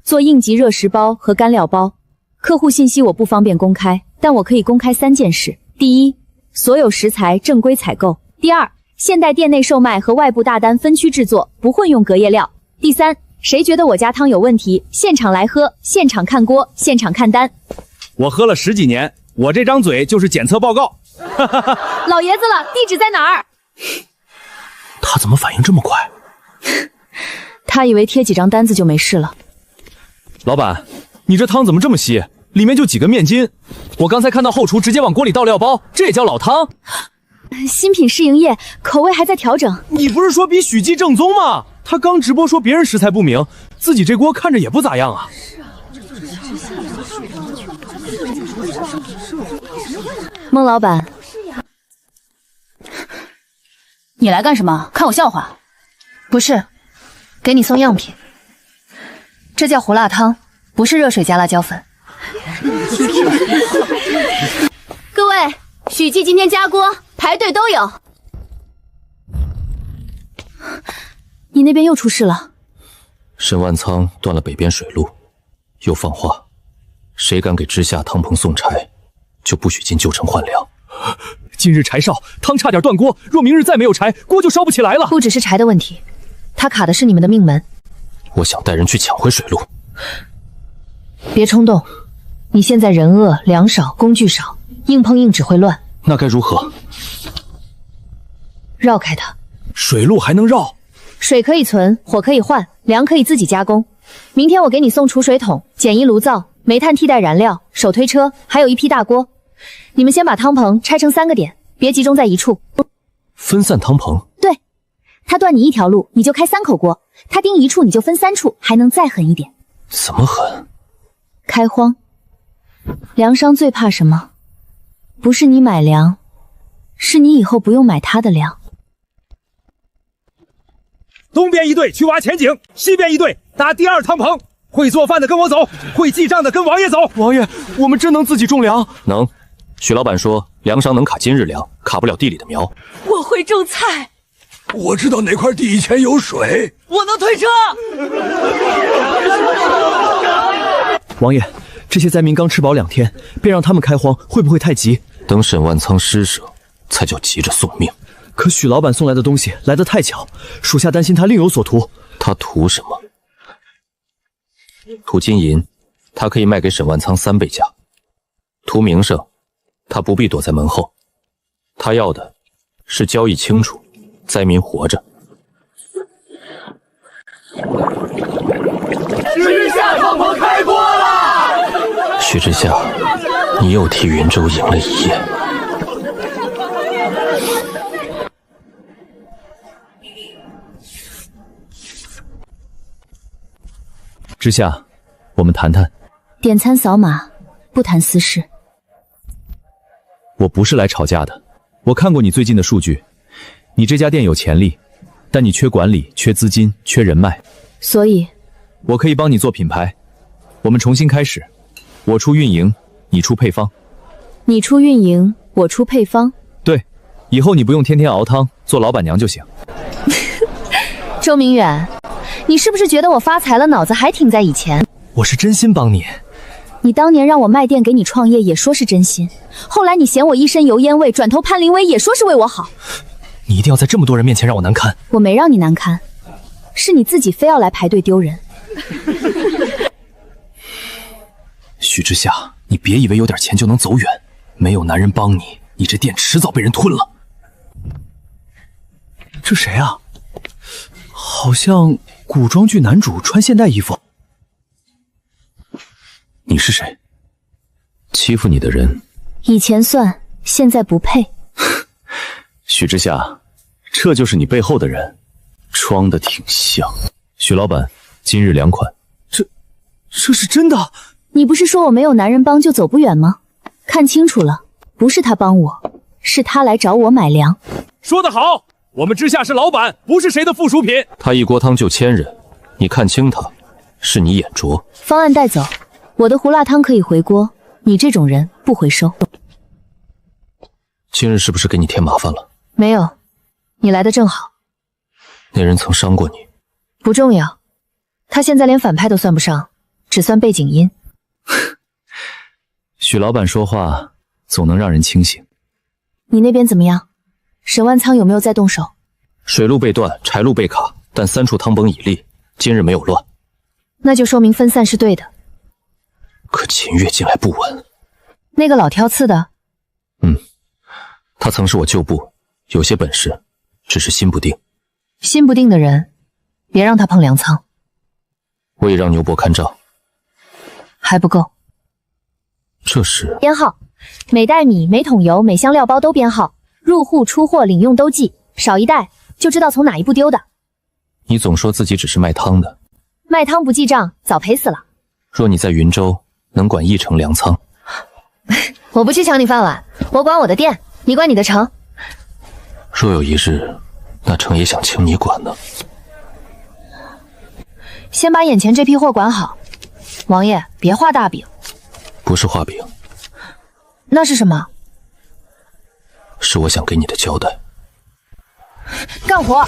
做应急热食包和干料包。客户信息我不方便公开，但我可以公开3件事：第一，所有食材正规采购；第二，现代店内售卖和外部大单分区制作，不混用隔夜料；第三，谁觉得我家汤有问题，现场来喝，现场看锅，现场看单。我喝了10几年，我这张嘴就是检测报告。老爷子了，地址在哪儿？他怎么反应这么快？他以为贴几张单子就没事了。老板，你这汤怎么这么稀？里面就几根面筋。我刚才看到后厨直接往锅里倒料包，这也叫老汤？新品试营业，口味还在调整。你不是说比许记正宗吗？他刚直播说别人食材不明，自己这锅看着也不咋样啊。孟老板，你来干什么？看我笑话？不是，给你送样品。这叫胡辣汤，不是热水加辣椒粉。各位，许记今天加锅，排队都有。你那边又出事了。沈万仓断了北边水路，又放话，谁敢给知夏、汤鹏送柴，就不许进旧城换粮。今日柴烧，汤差点断锅，若明日再没有柴，锅就烧不起来了。不只是柴的问题，他卡的是你们的命门。我想带人去抢回水路。别冲动，你现在人饿粮少工具少，硬碰硬只会乱。那该如何？绕开它。水路还能绕？水可以存，火可以换，粮可以自己加工。明天我给你送储水桶、简易炉灶、煤炭替代燃料、手推车，还有一批大锅。你们先把汤棚拆成3个点，别集中在一处。分散汤棚？对，他断你一条路，你就开3口锅；他盯一处，你就分3处，还能再狠一点。怎么狠？开荒。粮商最怕什么？不是你买粮，是你以后不用买他的粮。东边一队去挖前井，西边一队搭第2汤棚。会做饭的跟我走，会记账的跟王爷走。王爷，我们真能自己种粮？能。许老板说，粮商能卡今日粮，卡不了地里的苗。我会种菜。我知道哪块地以前有水。我能推车。王爷，这些灾民刚吃饱2天，便让他们开荒，会不会太急？等沈万仓施舍，才叫急着送命。可许老板送来的东西来得太巧，属下担心他另有所图。他图什么？图金银，他可以卖给沈万仓3倍价；图名声，他不必躲在门后。他要的是交易清楚，灾民活着。知夏汤棚开锅了！许知夏，你又替云州赢了一夜。知夏，我们谈谈。点餐扫码，不谈私事。我不是来吵架的。我看过你最近的数据，你这家店有潜力，但你缺管理、缺资金、缺人脉。所以，我可以帮你做品牌。我们重新开始，我出运营，你出配方。你出运营，我出配方。对，以后你不用天天熬汤，做老板娘就行。周明远，你是不是觉得我发财了，脑子还停在以前？我是真心帮你。你当年让我卖店给你创业，也说是真心；后来你嫌我一身油烟味，转头攀林威，也说是为我好。你一定要在这么多人面前让我难堪？我没让你难堪，是你自己非要来排队丢人。许知夏，你别以为有点钱就能走远，没有男人帮你，你这店迟早被人吞了。这谁啊？好像古装剧男主穿现代衣服。你是谁？欺负你的人，以前算，现在不配。许知夏，这就是你背后的人，装得挺像。许老板，今日2款。这是真的？你不是说我没有男人帮就走不远吗？看清楚了，不是他帮我，是他来找我买粮。说得好，我们知夏是老板，不是谁的附属品。他一锅汤救1000人，你看清他，是你眼拙。方案带走，我的胡辣汤可以回锅，你这种人不回收。今日是不是给你添麻烦了？没有，你来的正好。那人曾伤过你？不重要，他现在连反派都算不上，只算背景音。许老板说话总能让人清醒。你那边怎么样？沈万仓有没有再动手？水路被断，柴路被卡，但3处汤棚已立，今日没有乱。那就说明分散是对的。可秦月近来不稳。那个老挑刺的？他曾是我旧部，有些本事，只是心不定。心不定的人，别让他碰粮仓。我也让牛伯看账。还不够。这是编号，每袋米、每桶油、每箱料包都编号，入户、出货、领用都记，少一袋就知道从哪一步丢的。你总说自己只是卖汤的，卖汤不记账，早赔死了。若你在云州能管1城粮仓，我不去抢你饭碗，我管我的店，你管你的城。若有一日，那城也想请你管呢。先把眼前这批货管好，王爷别画大饼。不是画饼，那是什么？是我想给你的交代。干活，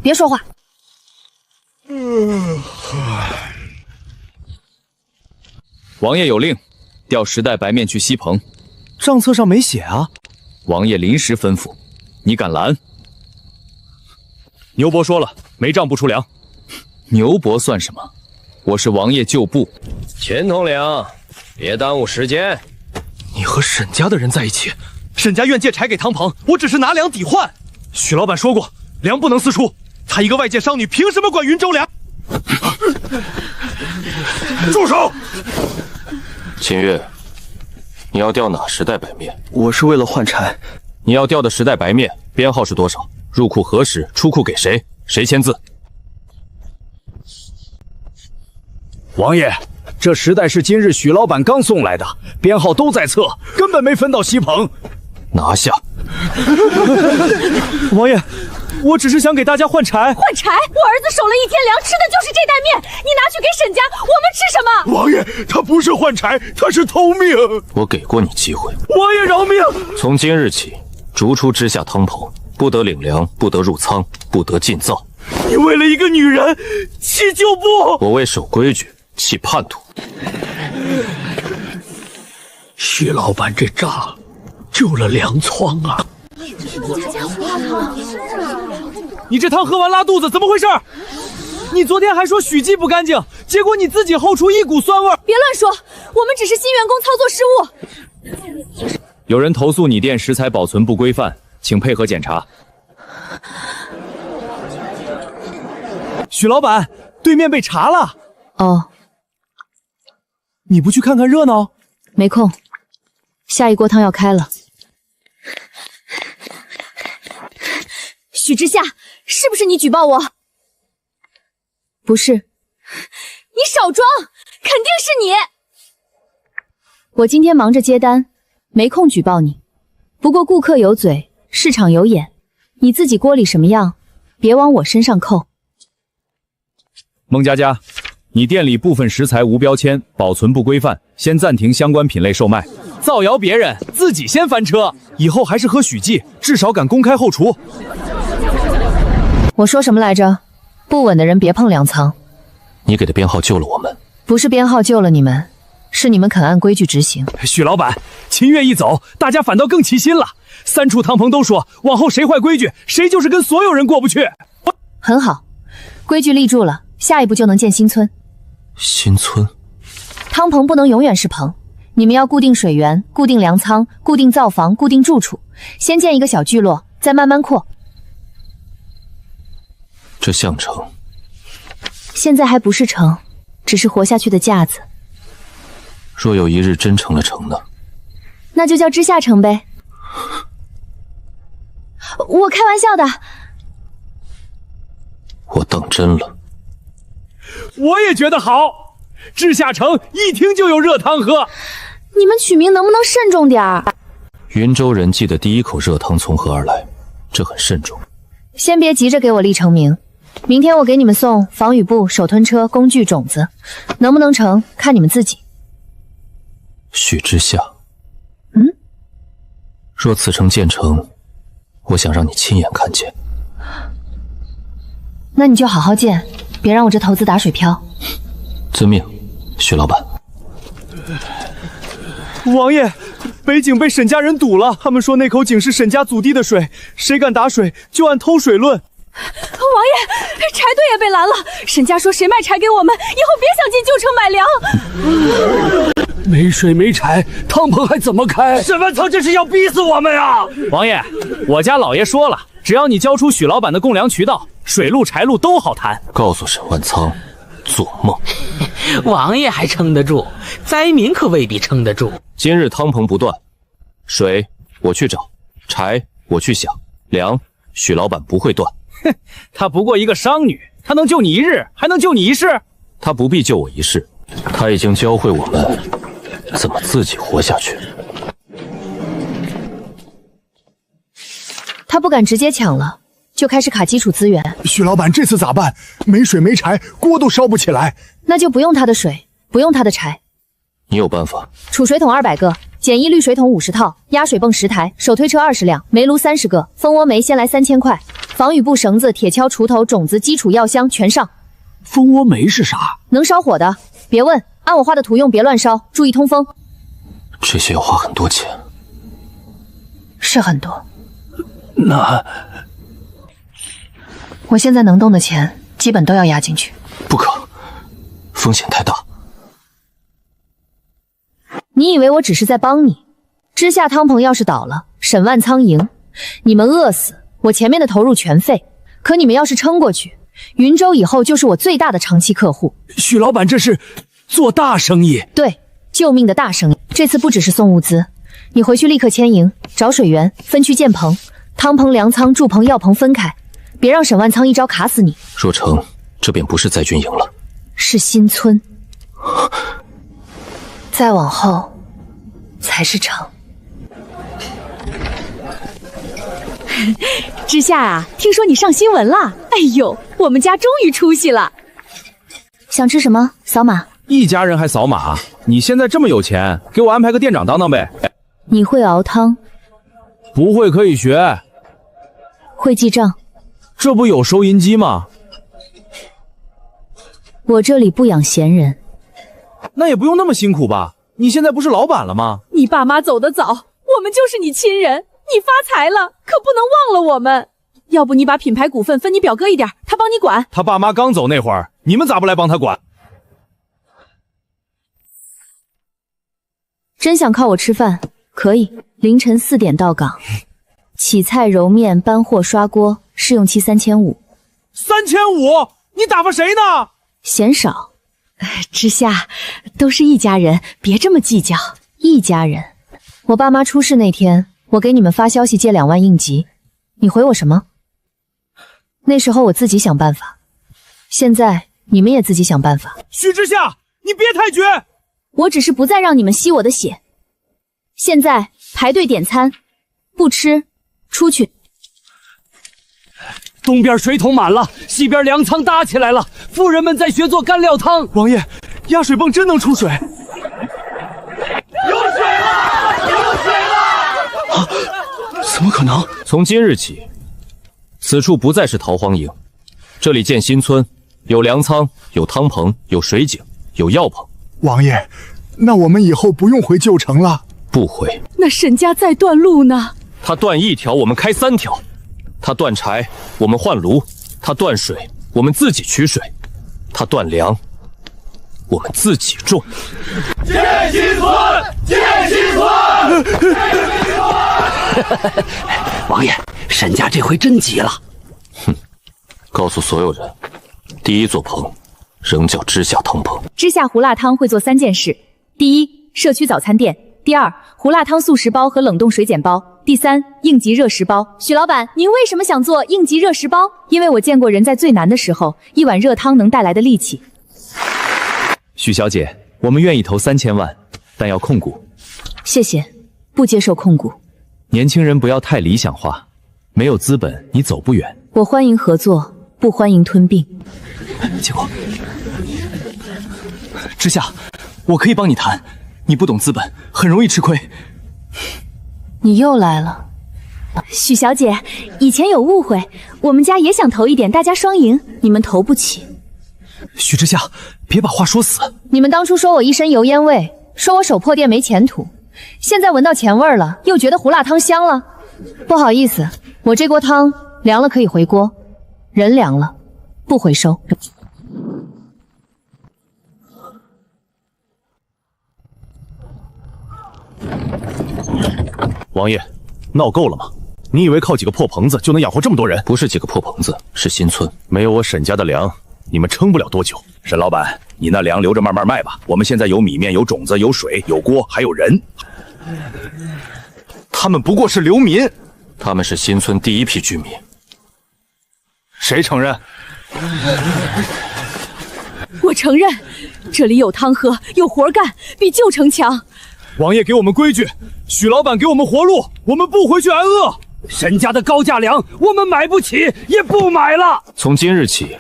别说话。王爷有令，调10袋白面去西棚。账册上没写啊。王爷临时吩咐，你敢拦？牛伯说了，没账不出粮。牛伯算什么？我是王爷旧部。秦统领，别耽误时间。你和沈家的人在一起，沈家愿借柴给汤鹏，我只是拿粮抵换。许老板说过，粮不能私出。她一个外界商女，凭什么管云州粮？住手！秦月，你要调哪10袋白面？我是为了换柴。你要调的10袋白面编号是多少？入库何时？出库给谁？谁签字？王爷，这10袋是今日许老板刚送来的，编号都在册，根本没分到西棚。拿下！王爷，我只是想给大家换柴。换柴？我儿子守了1天粮，吃的就是这袋面，你拿去给沈家，我们吃什么？王爷，他不是换柴，他是偷命。我给过你机会。王爷饶命！从今日起，逐出知下汤棚，不得领粮，不得入仓，不得进灶。你为了一个女人弃旧部？我为守规矩弃叛徒。许老板这账救了粮仓啊！你这汤喝完拉肚子，怎么回事？你昨天还说许记不干净，结果你自己后厨一股酸味。别乱说，我们只是新员工操作失误。有人投诉你店食材保存不规范，请配合检查。许老板，对面被查了。哦，你不去看看热闹？没空，下一锅汤要开了。许之夏，是不是你举报我？不是。你少装，肯定是你。我今天忙着接单，没空举报你。不过顾客有嘴，市场有眼，你自己锅里什么样，别往我身上扣。孟佳佳，你店里部分食材无标签，保存不规范，先暂停相关品类售卖。造谣别人，自己先翻车，以后还是喝许记，至少敢公开后厨。我说什么来着？不稳的人别碰粮仓。你给的编号救了我们，不是编号救了你们，是你们肯按规矩执行。许老板，秦月一走，大家反倒更齐心了。3处汤棚都说，往后谁坏规矩，谁就是跟所有人过不去。很好，规矩立住了，下一步就能建新村。新村？汤棚不能永远是棚，你们要固定水源，固定粮仓，固定灶房，固定住处，先建一个小聚落，再慢慢扩。这像城？现在还不是城，只是活下去的架子。若有一日真成了城呢？那就叫知下城呗。我开玩笑的。我当真了。我也觉得好，知下城一听就有热汤喝。你们取名能不能慎重点儿？云州人记得第一口热汤从何而来，这很慎重。先别急着给我立成名，明天我给你们送防雨布、手推车、工具、种子，能不能成看你们自己。许之夏，若此城建成，我想让你亲眼看见。那你就好好建，别让我这投资打水漂。遵命，许老板。王爷，北井被沈家人堵了，他们说那口井是沈家祖地的水，谁敢打水就按偷水论。王爷，柴队也被拦了，沈家说谁卖柴给我们，以后别想进旧城买粮。没水没柴，汤棚还怎么开？沈万仓这是要逼死我们啊！王爷，我家老爷说了，只要你交出许老板的供粮渠道，水路柴路都好谈。告诉沈万仓，做梦！王爷还撑得住，灾民可未必撑得住。今日汤棚不断，水我去找，柴我去想，粮许老板不会断。哼，她不过一个商女，她能救你一日，还能救你一世？她不必救我一世，她已经教会我们怎么自己活下去。他不敢直接抢了，就开始卡基础资源。许老板这次咋办？没水没柴，锅都烧不起来。那就不用他的水，不用他的柴。你有办法？储水桶200个，简易滤水桶50套，压水泵10台，手推车20辆，煤炉30个，蜂窝煤先来3000块，防雨布、绳子、铁锹、锄头、种子、基础药箱全上。蜂窝煤是啥？能烧火的，别问，按我画的图用，别乱烧，注意通风。这些要花很多钱，是很多。那我现在能动的钱，基本都要压进去。不可，风险太大。你以为我只是在帮你？知夏汤棚要是倒了，沈万仓赢，你们饿死，我前面的投入全废。可你们要是撑过去，云州以后就是我最大的长期客户。许老板这是做大生意。对，救命的大生意。这次不只是送物资，你回去立刻迁营，找水源，分区建棚，汤棚、粮仓、住棚、药棚分开，别让沈万仓一招卡死你。若成，这便不是在军营了，是新村。再往后才是城。知夏啊，听说你上新闻了？哎呦，我们家终于出息了。想吃什么？扫码。一家人还扫码？你现在这么有钱，给我安排个店长当当呗。你会熬汤？不会可以学。会记账？这不有收银机吗？我这里不养闲人。那也不用那么辛苦吧？你现在不是老板了吗？你爸妈走得早，我们就是你亲人。你发财了，可不能忘了我们。要不你把品牌股份分你表哥一点，他帮你管。他爸妈刚走那会儿，你们咋不来帮他管？真想靠我吃饭？可以，凌晨4点到岗，起菜、揉面、搬货、刷锅，试用期3500。3500？你打发谁呢？嫌少。知夏，都是一家人，别这么计较。一家人。我爸妈出事那天，我给你们发消息借2万应急，你回我什么？那时候我自己想办法，现在你们也自己想办法。许之夏，你别太绝！我只是不再让你们吸我的血。现在排队点餐，不吃出去。东边水桶满了，西边粮仓搭起来了，妇人们在学做干料汤。王爷，压水泵真能出水！有水了！有水了！啊，怎么可能？从今日起，此处不再是逃荒营，这里建新村，有粮仓，有汤棚，有水井，有药棚。王爷，那我们以后不用回旧城了？不回。那沈家再断路呢？他断1条，我们开3条；他断柴，我们换炉；他断水，我们自己取水；他断粮，我们自己种。建新村！建新村！王爷，沈家这回真急了。哼，告诉所有人，第一座棚仍叫知夏汤棚。知夏胡辣汤会做3件事：第一，社区早餐店；第二，胡辣汤速食包和冷冻水碱包；第三，应急热食包。许老板，您为什么想做应急热食包？因为我见过人在最难的时候，一碗热汤能带来的力气。许小姐，我们愿意投3000万，但要控股。谢谢，不接受控股。年轻人不要太理想化，没有资本你走不远。我欢迎合作，不欢迎吞并。结果，知夏，我可以帮你谈，你不懂资本，很容易吃亏。你又来了，许小姐，以前有误会，我们家也想投一点，大家双赢，你们投不起。许知夏，别把话说死。你们当初说我一身油烟味，说我手破店没前途，现在闻到钱味了，又觉得胡辣汤香了。不好意思，我这锅汤凉了可以回锅，人凉了不回收。王爷，闹够了吗？你以为靠几个破棚子就能养活这么多人？不是几个破棚子，是新村。没有我沈家的粮，你们撑不了多久。沈老板，你那粮留着慢慢卖吧。我们现在有米面，有种子，有水，有锅，还有人。他们不过是流民，他们是新村第一批居民。谁承认？我承认，这里有汤喝，有活干，比旧城强。王爷给我们规矩，许老板给我们活路，我们不回去挨饿。沈家的高价粮我们买不起，也不买了。从今日起，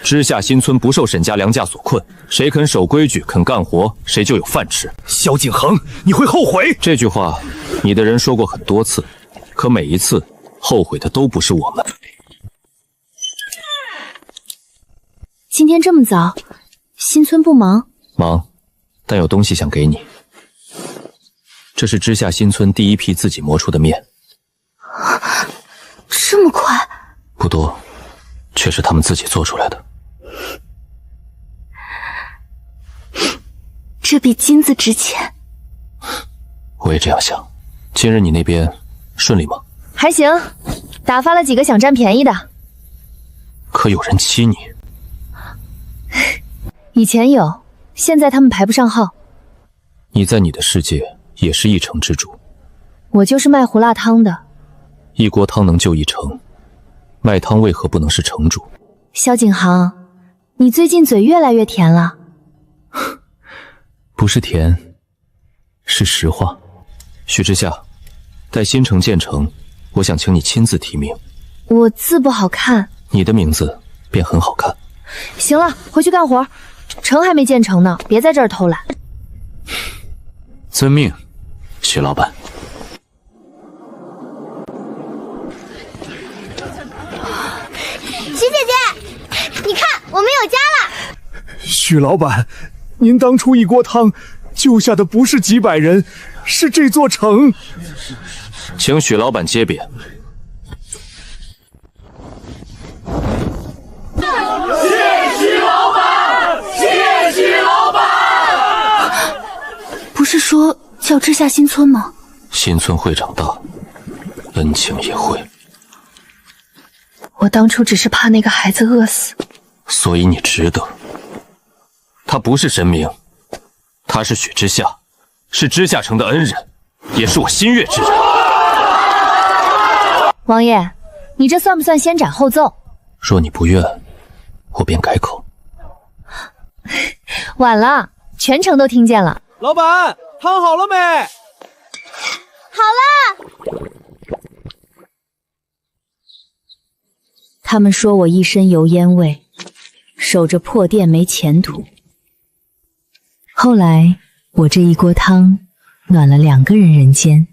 知夏新村不受沈家粮价所困，谁肯守规矩，肯干活，谁就有饭吃。萧景恒，你会后悔。这句话，你的人说过很多次，可每一次后悔的都不是我们。今天这么早，新村不忙？忙，但有东西想给你。这是知夏新村第一批自己磨出的面。这么快？不多，却是他们自己做出来的。这比金子值钱。我也这样想。今日你那边顺利吗？还行，打发了几个想占便宜的。可有人欺你？以前有，现在他们排不上号。你在你的世界也是一城之主。我就是卖胡辣汤的。一锅汤能救一城，卖汤为何不能是城主？萧景航，你最近嘴越来越甜了。不是甜，是实话。许之夏，待新城建成，我想请你亲自提名。我字不好看，你的名字便很好看。行了，回去干活。城还没建成呢，别在这儿偷懒。遵命，许老板。徐姐姐，你看，我们有家了。许老板，您当初一锅汤救下的不是几百人，是这座城。请许老板接匾。谢许老板，谢许老板。不是说叫知夏新村吗？新村会长大，恩情也会。我当初只是怕那个孩子饿死，所以你值得。他不是神明，他是许之夏，是知夏城的恩人，也是我心悦之人。王爷，你这算不算先斩后奏？若你不愿，我便改口。晚了，全城都听见了。老板，汤好了没？好了。他们说我一身油烟味，守着破店没前途。后来我这一锅汤暖了2个人人间。